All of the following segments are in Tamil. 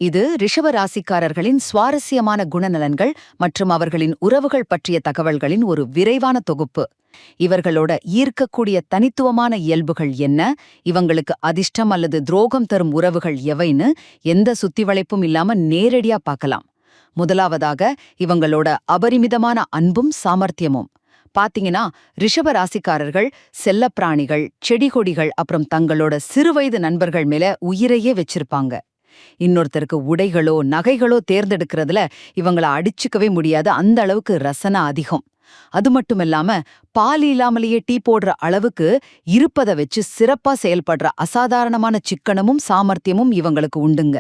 இது ரிஷப ராசிக்காரர்களின் சுவாரஸ்யமான குணநலன்கள் மற்றும் அவர்களின் உறவுகள் பற்றிய தகவல்களின் ஒரு விரைவான தொகுப்பு. இவர்களோட ஈர்க்கக்கூடிய தனித்துவமான இயல்புகள் என்ன, இவங்களுக்கு அதிர்ஷ்டம் அல்லது துரோகம் தரும் உறவுகள் எவைன்னு எந்த சுத்திவளைப்பும் இல்லாம நேரடியா பார்க்கலாம். முதலாவதாக இவங்களோட அபரிமிதமான அன்பும் சாமர்த்தியமும். பாத்தீங்கன்னா, ரிஷப ராசிக்காரர்கள் செல்லப்பிராணிகள், செடி கொடிகள் அப்புறம் தங்களோட சிறுவயது நண்பர்கள் மேல உயிரையே வச்சிருப்பாங்க. இன்னொருத்தருக்கு உடைகளோ நகைகளோ தேர்ந்தெடுக்கிறதுல இவங்கள அடிச்சுக்கவே முடியாது, அந்த அளவுக்கு ரசனை அதிகம். அது மட்டுமில்லாம பால் இல்லாமலேயே டீ போடுற அளவுக்கு இருப்பதை வச்சு சிறப்பா செயல்படுற அசாதாரணமான சிக்கனமும் சாமர்த்தியமும் இவங்களுக்கு உண்டுங்க.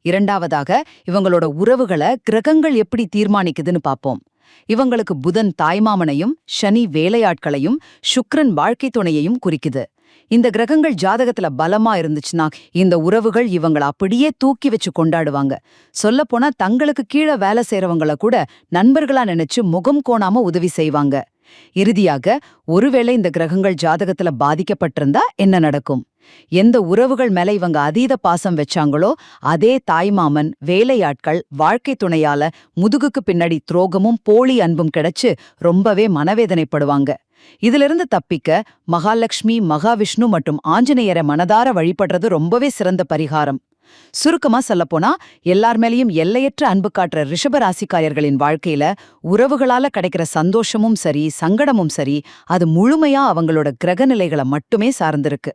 இரண்டாவதாக இவங்களோட உறவுகளை கிரகங்கள் எப்படி தீர்மானிக்குதுன்னு பாப்போம். இவங்களுக்கு புதன் தாய்மாமனையும், சனி வேலையாட்களையும், சுக்கிரன் வாழ்க்கை துணையையும் குறிக்குது. இந்த கிரகங்கள் ஜாதகத்துல பலமா இருந்துச்சுன்னா இந்த உறவுகள் இவங்கள அப்படியே தூக்கி வச்சு கொண்டாடுவாங்க. சொல்லப்போனா தங்களுக்கு கீழே வேலை செய்யறவங்கள கூட நண்பர்களா நினைச்சு முகம் கோணாம உதவி செய்வாங்க. இறுதியாக, ஒருவேளை இந்த கிரகங்கள் ஜாதகத்துல பாதிக்கப்பட்டிருந்தா என்ன நடக்கும்? எந்த உறவுகள் மேல இவங்க அதீத பாசம் வச்சாங்களோ அதே தாய்மாமன், வேலையாட்கள், வாழ்க்கை துணையால முதுகுக்கு பின்னாடி துரோகமும் போலி அன்பும் கிடைச்சு ரொம்பவே மனவேதனைப்படுவாங்க. இதிலிருந்து தப்பிக்க மகாலட்சுமி, மகாவிஷ்ணு மற்றும் ஆஞ்சநேயரை மனதார வழிபடுறது ரொம்பவே சிறந்த பரிகாரம். சுருக்கமா சொல்லப்போனா, எல்லார் மேலேயும் எல்லையற்ற அன்பு காட்டுற ரிஷபராசிக்காரர்களின் வாழ்க்கையில உறவுகளால கிடைக்கிற சந்தோஷமும் சரி, சங்கடமும் சரி, அது முழுமையா அவங்களோட கிரகநிலைகளை மட்டுமே சார்ந்திருக்கு.